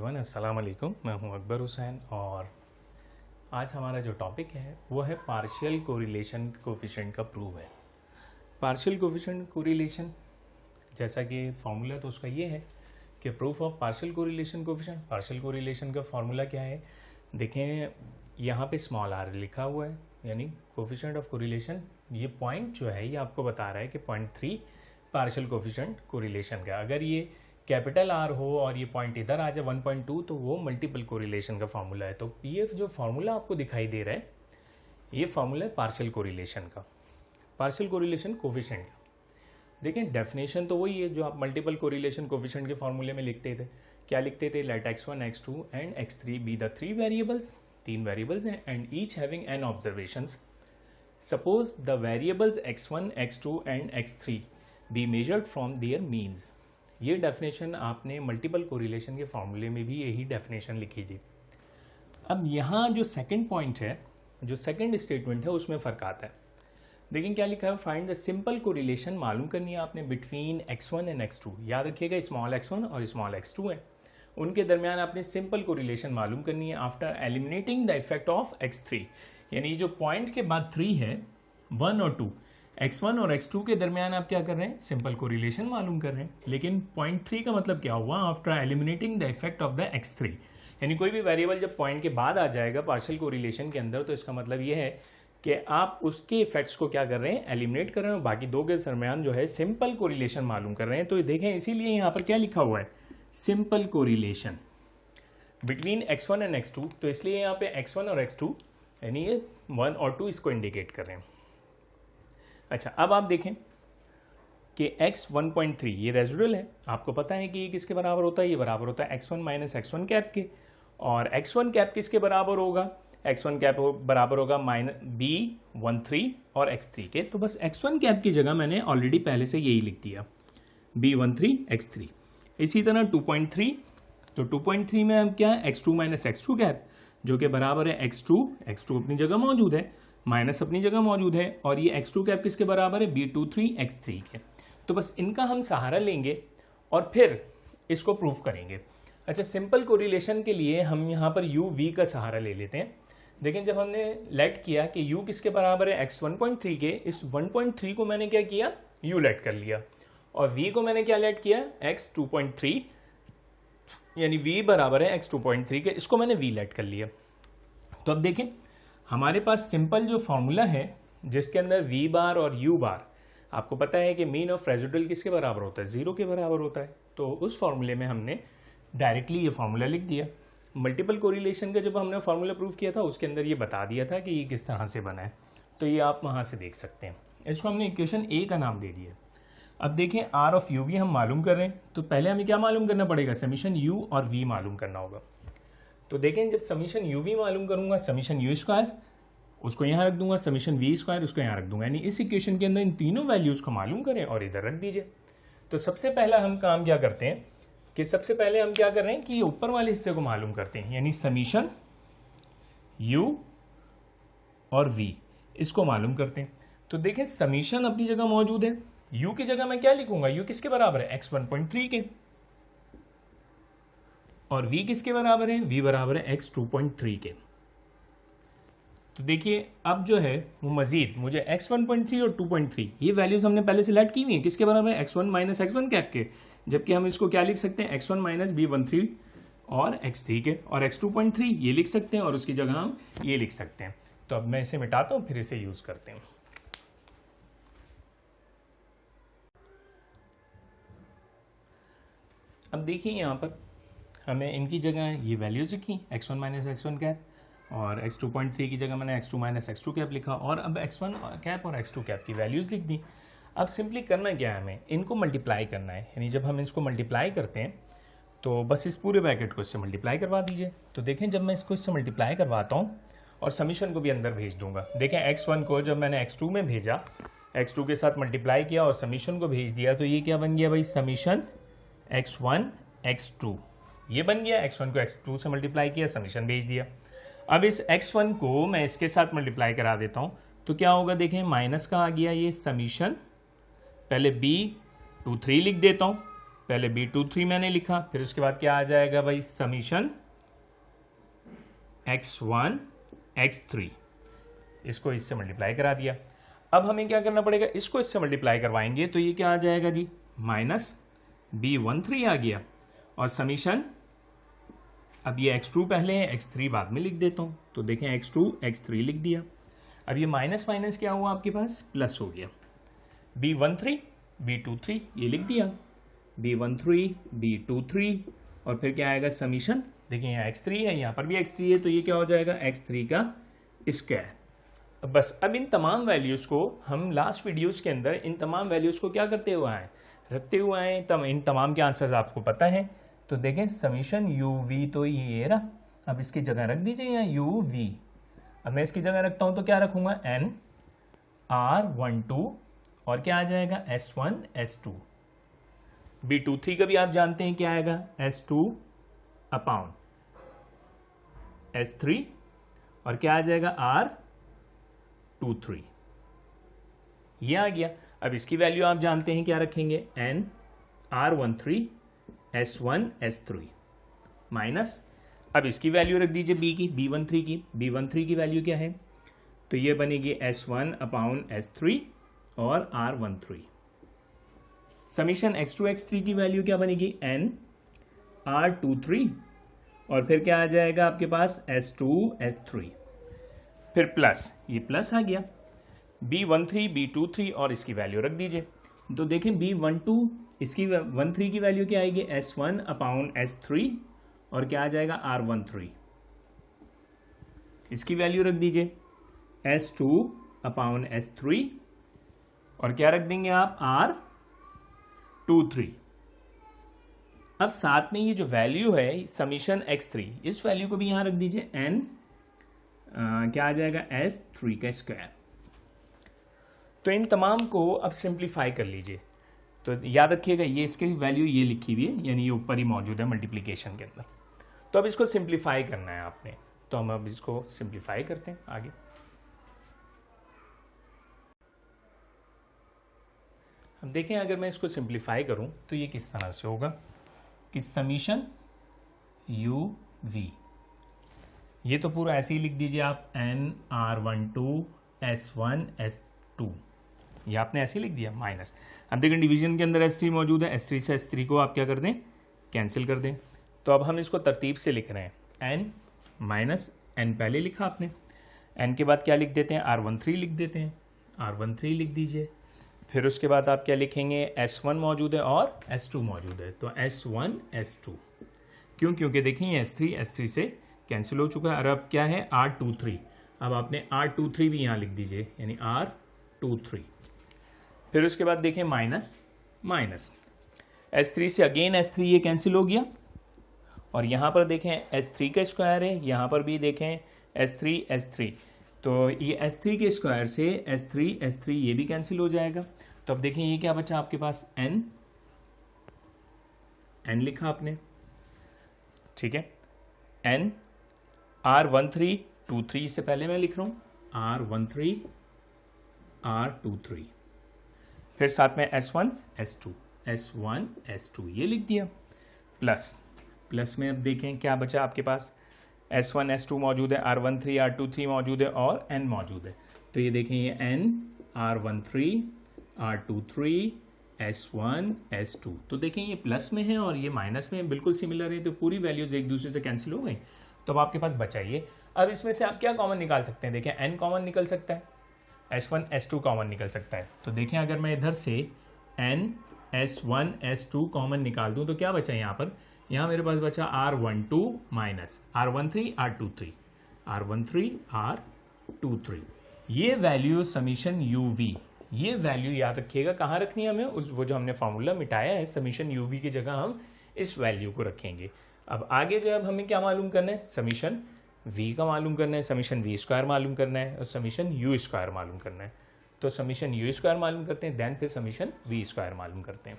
अस्सलाम वालेकुम, मैं हूं अकबर हुसैन और आज हमारा जो टॉपिक है वो है पार्शियल कोरिलेशन कोफिशिएंट का प्रूव है। पार्शियल कोफिशिएंट कोरिलेशन जैसा कि फार्मूला तो उसका ये है कि proof of partial correlation coefficient. Partial correlation का फार्मूला क्या है, देखें यहाँ पे स्मॉल आर लिखा हुआ है, यानी कोफिशिएंट ऑफ कोरिलेशन। ये पॉइंट जो है ये आपको बता रहा है कि 0.3 पार्शियल कोफिशिएंट कोरिलेशन का। अगर ये कैपिटल आर हो और ये पॉइंट इधर आ जाए 1.2 तो वो मल्टीपल कोरिलेशन का फार्मूला है। तो ये जो फार्मूला आपको दिखाई दे रहा है ये फार्मूला है पार्शियल कोरिलेशन का, पार्शियल कोरिलेशन कोफिशिएंट का। देखें डेफिनेशन तो वही है जो आप मल्टीपल कोरिलेशन कोफिशिएंट के फार्मूले में लिखते थे। क्या लिखते थे? Let x1 x2 and x3 be the 3 variables, 3 variables हैं and each having N observations. Suppose the variables x1 x2 and x3 be measured from their means. ये डेफिनेशन आपने मल्टीपल कोरिलेशन के फार्मूले में भी यही डेफिनेशन लिखी थी। अब यहाँ जो सेकंड पॉइंट है, जो सेकंड स्टेटमेंट है, उसमें फ़र्क आता है। देखिए क्या लिखा है, फाइंड द सिंपल कोरिलेशन मालूम करनी है आपने बिटवीन x1 एंड x2। याद रखिएगा स्मॉल x1 और स्मॉल x2 है, उनके दरमियान आपने सिंपल कोरिलेशन मालूम करनी है after eliminating the effect of x3। यानी जो पॉइंट के बाद 3 है, 1 और 2, x1 और x2 के दरमियान आप क्या कर रहे हैं? सिंपल कोरिलेशन मालूम कर रहे हैं। लेकिन पॉइंट 3 का मतलब क्या हुआ? After eliminating the effect of the x3। यानी कोई भी वेरिएबल जब पॉइंट के बाद आ जाएगा पार्शियल कोरिलेशन के अंदर तो इसका मतलब ये है कि आप उसके इफेक्ट्स को क्या कर रहे हैं? एलिमिनेट कर रहे हैं, बाकी दो के दरमियान जो है सिंपल कोरिलेशन मालूम कर रहे हैं। तो देखें इसीलिए यहाँ पर क्या लिखा हुआ है? Simple correlation between x1 and x2। तो इसलिए यहाँ पे x1 और x2 यानी ये 1 और 2 इसको इंडिकेट कर रहे हैं। अच्छा, अब आप देखें कि x 1.3 ये रेजिडुअल है। आपको पता है कि ये किसके बराबर होता है? ये बराबर होता है x1 माइनस x1 कैप के। और x1 कैप किसके बराबर होगा? x1 कैप बराबर होगा B13 और x3 के। तो बस x1 कैप की जगह मैंने ऑलरेडी पहले से यही लिख दिया, B13 x3। इसी तरह 2.3, तो 2.3 में अब क्या है? x2 माइनस x2 कैप जो कि बराबर है x2 अपनी जगह मौजूद है, माइनस अपनी जगह मौजूद है, और ये x2 कैप किसके बराबर है? B23 x3 के। तो बस इनका हम सहारा लेंगे और फिर इसको प्रूफ करेंगे। अच्छा, सिंपल कोरिलेशन के लिए हम यहाँ पर u v का सहारा ले लेते हैं। लेकिन जब हमने लेट किया कि u किसके बराबर है? x 1.3 के, इस 1.3 को मैंने क्या किया? u लेट कर लिया, और v को मैंने क्या लेट किया? x 2.3, यानी v बराबर है x 2.3 के, इसको मैंने v लेट कर लिया। तो अब देखें हमारे पास सिंपल जो फॉर्मूला है जिसके अंदर v बार और u बार, आपको पता है कि मीन ऑफ रेजिडुअल किसके बराबर होता है? 0 के बराबर होता है। तो उस फॉर्मूले में हमने डायरेक्टली ये फॉर्मूला लिख दिया। मल्टीपल कोरिलेशन का जब हमने फॉर्मूला प्रूव किया था उसके अंदर ये बता दिया था कि ये किस तरह से बना है, तो ये आप वहाँ से देख सकते हैं। इसको हमने इक्वेशन ए का नाम दे दिया। अब देखें आर ऑफ यू वी हम मालूम कर रहे हैं, तो पहले हमें क्या मालूम करना पड़ेगा? समीशन यू और वी मालूम करना होगा। तो देखें जब समीशन यू वी मालूम करूंगा, समीशन यू स्क्वायर उसको यहाँ रख दूंगा, समीशन वी स्क्वायर उसको यहाँ रख दूंगा, यानी इस इक्वेशन के अंदर इन तीनों वैल्यूज को मालूम करें और इधर रख दीजिए। तो सबसे पहला हम काम क्या करते हैं कि सबसे पहले हम क्या कर रहे हैं कि ये ऊपर वाले हिस्से को मालूम करते हैं, यानी समीशन यू और वी इसको मालूम करते हैं। तो देखें समीशन अपनी जगह मौजूद है, यू की जगह मैं क्या लिखूंगा? यू किसके बराबर है? x 1.3 के, और v किसके बराबर है? v बराबर है x 2.3 के। तो देखिए अब जो है वो मजीद मुझे x 1.3 और 2.3 ये वैल्यूज हमने पहले से लेट की हुई है, किसके बराबर है? x1 माइनस x1 कैप के, जबकि हम इसको क्या लिख सकते हैं? x1 माइनस B13 और x3 के, और x 2.3 ये लिख सकते हैं और उसकी जगह हम ये लिख सकते हैं। तो अब मैं इसे मिटाता हूं, फिर इसे यूज करते हैं। अब देखिए यहाँ पर हमें इनकी जगह ये वैल्यूज लिखी, x1 माइनस x1 कैप, और x 2.3 की जगह मैंने x2 माइनस x2 कैप लिखा, और अब x1 कैप और x2 कैप की वैल्यूज लिख दी। अब सिंपली करना क्या है? हमें इनको मल्टीप्लाई करना है, यानी जब हम इसको मल्टीप्लाई करते हैं तो बस इस पूरे ब्रैकेट को इससे मल्टीप्लाई करवा दीजिए। तो देखें जब मैं इसको इससे मल्टीप्लाई करवाता हूँ और समीशन को भी अंदर भेज दूंगा, देखें x1 को जब मैंने x2 में भेजा, x2 के साथ मल्टीप्लाई किया और समीशन को भेज दिया, तो ये क्या बन गया भाई? समीशन x1 x2 ये बन गया। x1 को x2 से मल्टीप्लाई किया, समीशन भेज दिया। अब इस x1 को मैं इसके साथ मल्टीप्लाई करा देता हूं तो क्या होगा? देखें माइनस का आ गया ये समीशन, पहले B23 लिख देता हूं, पहले B23 मैंने लिखा, फिर उसके बाद क्या आ जाएगा भाई, समीशन x1 x3, इसको इससे मल्टीप्लाई करा दिया। अब हमें क्या करना पड़ेगा, इसको इससे मल्टीप्लाई करवाएंगे तो ये क्या आ जाएगा जी, माइनस B13 आ गया, और समीशन, अब ये x2 पहले है, x3 बाद में लिख देता हूं, तो देखें x2 x3 लिख दिया। अब ये माइनस माइनस क्या हुआ आपके पास, प्लस हो गया। B13 B23 ये लिख दिया, B13 B23, और फिर क्या आएगा समीशन, देखिए यहाँ x3 है, यहाँ पर भी x3 है, तो ये क्या हो जाएगा x3 का स्क्वायर। बस अब इन तमाम वैल्यूज़ को हम लास्ट वीडियोस के अंदर इन तमाम वैल्यूज़ को क्या करते हुए आए, रखते हुए आए, इन तमाम के आंसर्स आपको पता है। तो देखें समीशन यू वी तो ये रहा, अब इसकी जगह रख दीजिए यहाँ यू वी। अब मैं इसकी जगह रखता हूँ तो क्या रखूँगा, एन R12, और क्या आ जाएगा S1 S2। B23 का भी आप जानते हैं क्या आएगा, S2 अपॉन S3, और क्या आ जाएगा R23, ये आ गया। अब इसकी वैल्यू आप जानते हैं क्या रखेंगे, N R13 S1 S3 minus, अब इसकी वैल्यू रख दीजिए B की, B13 की, B13 की वैल्यू क्या है, तो ये बनेगी S1 अपॉन S3 और R13। समीशन x2 x3 की वैल्यू क्या बनेगी, N R23, और फिर क्या आ जाएगा आपके पास S2 S3, फिर प्लस, ये प्लस आ गया, B13 B23, और इसकी वैल्यू रख दीजिए। तो देखें B12 इसकी 13 की वैल्यू क्या आएगी, S1 अपॉन S3, और क्या आ जाएगा R13, इसकी वैल्यू रख दीजिए S2 अपॉन S3, और क्या रख देंगे आप R23। अब साथ में ये जो वैल्यू है समीशन x3, इस वैल्यू को भी यहां रख दीजिए n, क्या आ जाएगा S3 का स्क्वायर। तो इन तमाम को अब सिंप्लीफाई कर लीजिए, तो याद रखिएगा ये इसकी वैल्यू ये लिखी हुई है, यानी ये ऊपर ही मौजूद है मल्टीप्लिकेशन के अंदर। तो अब इसको सिंप्लीफाई करना है आपने, तो हम अब इसको सिंप्लीफाई करते हैं आगे। अब देखें अगर मैं इसको सिंप्लीफाई करूं तो ये किस तरह से होगा कि समीशन यू वी, ये तो पूरा ऐसे ही लिख दीजिए आप, N R12 S1 S2, ये आपने ऐसे ही लिख दिया माइनस। अब देखें डिवीजन के अंदर S3 मौजूद है, S3 से S3 को आप क्या कर दें, कैंसिल कर दें। तो अब हम इसको तरतीब से लिख रहे हैं, n माइनस n पहले लिखा आपने, n के बाद क्या लिख देते हैं, R13 लिख देते हैं, R13 लिख दीजिए। फिर उसके बाद आप क्या लिखेंगे, S1 मौजूद है और S2 मौजूद है, तो S1 S2, क्यों, क्योंकि देखिए ये S3 S3 से कैंसिल हो चुका है। और अब क्या है R23, अब आपने R23 भी यहाँ लिख दीजिए, यानी R23। फिर उसके बाद देखें माइनस माइनस, S3 से अगेन S3 ये कैंसिल हो गया, और यहाँ पर देखें S3 का स्क्वायर है, यहाँ पर भी देखें S3 S3, तो ये S3 के स्क्वायर से S3 S3 ये भी कैंसिल हो जाएगा। तो अब देखें ये क्या बचा आपके पास, n लिखा आपने, ठीक है, n R13 23 से पहले मैं लिख रहा हूँ R13 R23, फिर साथ में S1 S2 ये लिख दिया, प्लस में अब देखें क्या बचा आपके पास, S1 S2 मौजूद है, R13 R23 मौजूद है, और n मौजूद है। तो ये देखें ये n R13 R23 S1 S2, तो देखें ये प्लस में है और ये माइनस में बिल्कुल सिमिलर है, तो पूरी वैल्यूज एक दूसरे से कैंसिल हो गई। तो अब आपके पास बचा ये, अब इसमें से आप क्या कॉमन निकाल सकते हैं, देखें n कॉमन निकल सकता है, S1 S2 कॉमन निकल सकता है। तो देखें अगर मैं इधर से n S1 S2 कॉमन निकाल दूं तो क्या बचा यहाँ पर, यहाँ मेरे पास बचा R12 माइनस R13 R23, ये वैल्यू समीशन UV, ये वैल्यू याद रखिएगा कहाँ रखनी है हमें, उस वो जो हमने फार्मूला मिटाया है समीशन UV की जगह हम इस वैल्यू को रखेंगे। अब आगे जो है हमें क्या मालूम करना है, समीशन V का मालूम करना है, समीशन V स्क्वायर मालूम करना है, और समीशन U स्क्वायर मालूम करना है। तो समीशन U स्क्वायर मालूम करते हैं, देन फिर समीशन V स्क्वायर मालूम करते हैं।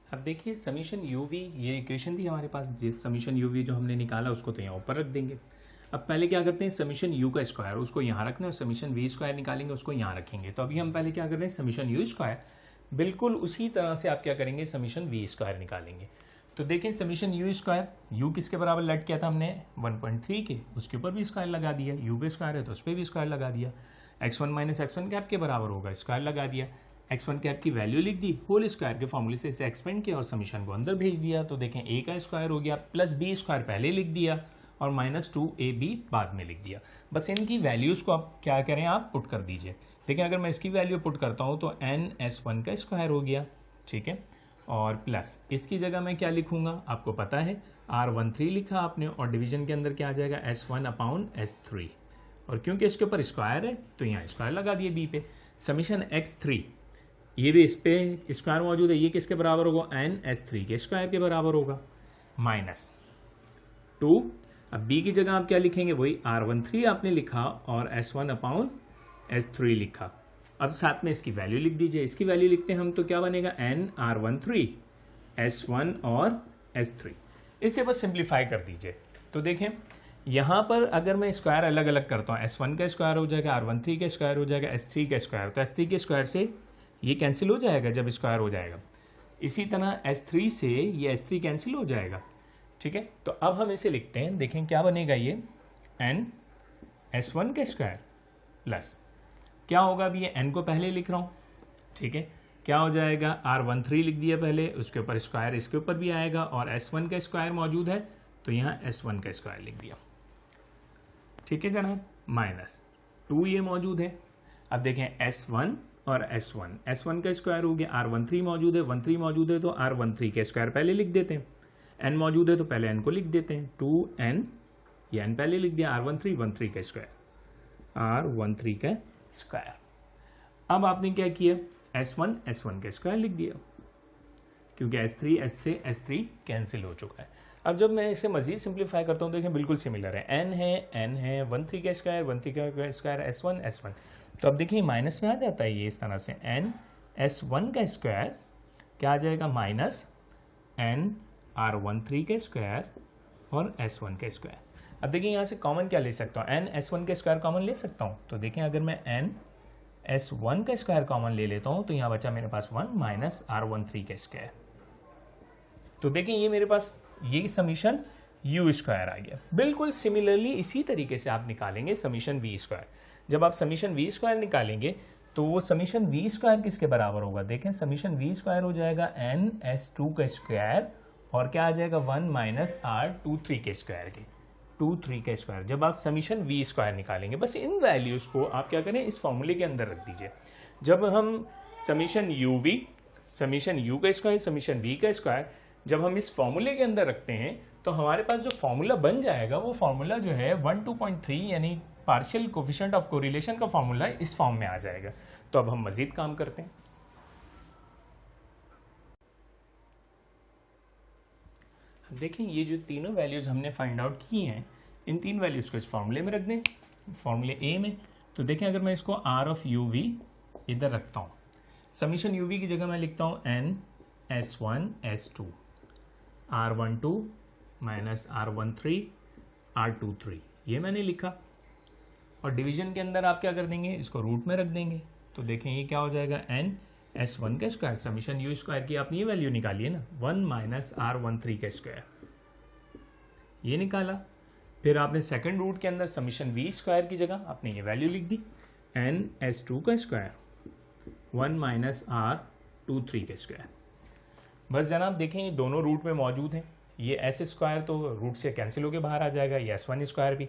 अब देखिए समीशन UV, ये इक्वेशन थी हमारे पास, जिस समीशन UV जो हमने निकाला उसको तो यहाँ ऊपर रख देंगे। अब पहले क्या करते हैं, समीशन यू का स्क्वायर उसको यहाँ रखना है और समीशन वी स्क्वायर निकालेंगे उसको यहाँ रखेंगे। तो अभी हम पहले क्या कर रहे हैं, समीशन यू स्क्वायर, बिल्कुल उसी तरह से आप क्या करेंगे, समीशन वी स्क्वायर निकालेंगे। तो देखें समीशन यू स्क्वायर, यू किसके बराबर लेट किया था हमने 1.3 के, उसके ऊपर भी स्क्वायर लगा दिया, यू पे स्क्वायर है तो उस पर भी स्क्वायर लगा दिया। x1 माइनस x1 कैप के बराबर होगा, स्क्वायर लगा दिया, x1 कैप की वैल्यू लिख दी, होल स्क्वायर के फॉर्मूले से इसे एक्सपेंड किया और समीशन को अंदर भेज दिया। तो देखें a का स्क्वायर हो गया प्लस b स्क्वायर पहले लिख दिया और -2ab बाद में लिख दिया। बस इनकी वैल्यूज़ को आप क्या करें, आप पुट कर दीजिए। देखिए अगर मैं इसकी वैल्यू पुट करता हूँ तो n(s1) का स्क्वायर हो गया, ठीक है, और प्लस इसकी जगह मैं क्या लिखूंगा, आपको पता है r13 लिखा आपने और डिवीजन के अंदर क्या आ जाएगा s1/s3, और क्योंकि इसके ऊपर स्क्वायर है तो यहाँ स्क्वायर लगा दिए b पे। समीशन x3, ये भी इस पे स्क्वायर मौजूद है, ये किसके बराबर होगा, n(s3) के स्क्वायर के बराबर होगा, -2। अब b की जगह आप क्या लिखेंगे, वही r13 आपने लिखा और s1/s3 लिखा। अब साथ में इसकी वैल्यू लिख दीजिए, इसकी वैल्यू लिखते हैं हम तो क्या बनेगा n(r13) s1 और s3। इसे बस सिंप्लीफाई कर दीजिए। तो देखें यहाँ पर अगर मैं स्क्वायर अलग अलग करता हूँ, s1 का स्क्वायर हो जाएगा, r13 का स्क्वायर हो जाएगा, s3 का स्क्वायर, तो s3 के स्क्वायर से ये कैंसिल हो जाएगा जब स्क्वायर हो जाएगा। इसी तरह s3 से ये s3 कैंसिल हो जाएगा, ठीक है। तो अब हम इसे लिखते हैं, देखें क्या बनेगा, ये n(s1) का स्क्वायर प्लस क्या होगा, अभी ये n को पहले लिख रहा हूँ, ठीक है, क्या हो जाएगा r13 लिख दिया पहले, उसके ऊपर स्क्वायर इसके ऊपर भी आएगा और s1 का स्क्वायर मौजूद है तो यहाँ s1 का स्क्वायर लिख दिया, ठीक है जनाब, -2 ये मौजूद है। अब देखें s1 और s1 का स्क्वायर हो गया, r13 मौजूद है, 13 मौजूद है तो r13 के स्क्वायर पहले लिख देते हैं, n मौजूद है तो पहले n को लिख देते हैं, 2n, ये n पहले लिख दिया, r13 का स्क्वायर, r13 का स्क्वायर। अब आपने क्या किया, s1 का स्क्वायर लिख दिया क्योंकि s से s3 कैंसिल हो चुका है। अब जब मैं इसे मजीद सिंप्लीफाई करता हूँ, देखें बिल्कुल सिमिलर है, n है 13 का स्क्वायर, 13 का स्क्वायर, s1। तो अब देखिए माइनस में आ जाता है ये इस तरह से, n(s1) का स्क्वायर क्या आ जाएगा, -n(r13) का स्क्वायर और s1 का स्क्वायर। अब देखिए यहाँ से कॉमन क्या ले सकता हूँ, n(s1) का स्क्वायर कॉमन ले सकता हूँ। तो देखें अगर मैं n(s1) का स्क्वायर कॉमन ले लेता हूँ तो यहाँ बचा मेरे पास 1 -r13 का स्क्वायर। तो देखें ये मेरे पास ये समीशन यू स्क्वायर आ गया। बिल्कुल सिमिलरली इसी तरीके से आप निकालेंगे समीशन वी स्क्वायर। जब आप समीशन वी स्क्वायर निकालेंगे तो वो समीशन वी स्क्वायर किसके बराबर होगा, देखें समीशन वी स्क्वायर हो जाएगा n(s2) का स्क्वायर और क्या आ जाएगा 1 -r23 के स्क्वायर के, 23 का स्क्वायर। जब आप समीशन वी स्क्वायर निकालेंगे बस इन वैल्यूज़ को आप क्या करें, इस फॉर्मूले के अंदर रख दीजिए। जब हम समीशन यू का स्क्वायर, समीशन वी का स्क्वायर जब हम इस फॉर्मूले के अंदर रखते हैं तो हमारे पास जो फॉर्मूला बन जाएगा वो फॉर्मूला जो है 1.2.3 यानी पार्शियल कोफिशिएंट ऑफ कोरिलेशन का फॉर्मूला इस फॉर्म में आ जाएगा। तो अब हम मजीद काम करते हैं। देखें ये जो तीनों वैल्यूज हमने फाइंड आउट की हैं, इन तीन वैल्यूज को इस फॉर्मूले में रख दें, फॉर्मूले ए में। तो देखें अगर मैं इसको r ऑफ यू वी इधर रखता हूँ, समीशन यू वी की जगह मैं लिखता हूँ n(s1) s2 r12 minus r13 r23, ये मैंने लिखा। और डिवीजन के अंदर आप क्या कर देंगे, इसको रूट में रख देंगे। तो देखें ये क्या हो जाएगा, n(s1) का स्क्वायर समीशन यू स्क्वायर की आपने ये वैल्यू निकाली है ना, 1 -r13 का स्क्वायर, ये निकाला। फिर आपने सेकंड रूट के अंदर समीशन वी स्क्वायर की जगह आपने ये वैल्यू लिख दी, n(s2) का स्क्वायर 1 -r23 का स्क्वायर। बस जनाब देखें ये दोनों रूट में मौजूद हैं, ये एस स्क्वायर तो रूट से कैंसिल होकर बाहर आ जाएगा, ये s1 स्क्वायर भी,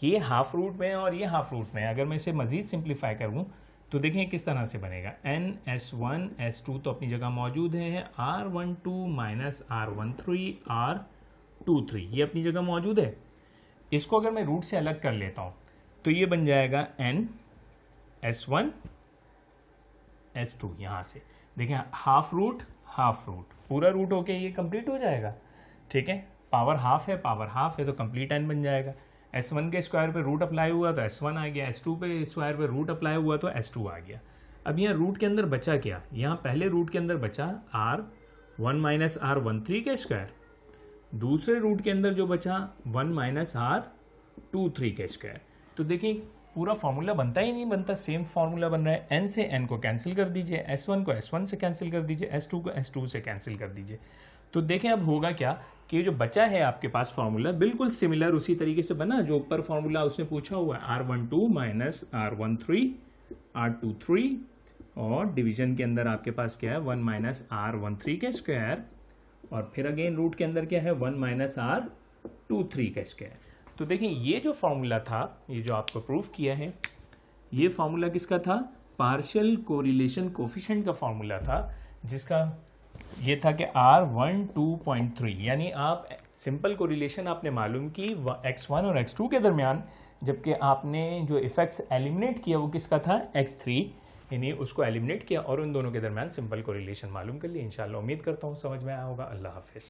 ये हाफ रूट में और ये हाफ रूट में। अगर मैं इसे मजीद सिंप्लीफाई करूँ तो देखें किस तरह से बनेगा, n(s1) s2 तो अपनी जगह मौजूद है, r12 माइनस r13 r23 ये अपनी जगह मौजूद है। इसको अगर मैं रूट से अलग कर लेता हूँ तो ये बन जाएगा n(s1) s2, यहाँ से देखें हाफ रूट पूरा रूट होके ये कंप्लीट हो जाएगा, ठीक है। पावर हाफ है तो कंप्लीट n बन जाएगा। s1 के स्क्वायर पे रूट अप्लाई हुआ तो s1 आ गया, s2 पे स्क्वायर पे रूट अप्लाई हुआ तो s2 आ गया। अब यहाँ रूट के अंदर बचा क्या, यहाँ पहले रूट के अंदर बचा r1 -r13 का स्क्वायर, दूसरे रूट के अंदर जो बचा 1 -r 2 3 का स्क्वायर। तो देखिए पूरा फॉर्मूला बनता ही नहीं बनता, सेम फॉर्मूला बन रहा है। n से n को कैंसिल कर दीजिए, s1 को s1 से कैंसिल कर दीजिए, s2 को s2 से कैंसिल कर दीजिए। तो देखें अब होगा क्या कि जो बचा है आपके पास फॉर्मूला बिल्कुल सिमिलर उसी तरीके से बना जो ऊपर फॉर्मूला उसने पूछा हुआ है, r12 माइनस r13 r23 और डिवीजन के अंदर आपके पास क्या है 1 माइनस r13 का स्क्वायर और फिर अगेन रूट के अंदर क्या है 1 माइनस r23 का स्क्वायर। तो देखिए ये जो फॉर्मूला था, ये जो आपको प्रूफ किया है, ये फॉर्मूला किसका था? पार्शियल कोरिलेशन कोफिशिएंट का फॉर्मूला था, जिसका ये था कि R12.3, यानी आप सिंपल कोरिलेशन आपने मालूम की x1 और x2 के दरमियान, जबकि आपने जो इफेक्ट्स एलिमिनेट किया वो किसका था? x3, यानी उसको एलिमिनेट किया और उन दोनों के दरमियान सिंपल कोरिलेशन मालूम कर लिया। इंशाल्लाह उम्मीद करता हूँ समझ में आया होगा। अल्लाह हाफिज़।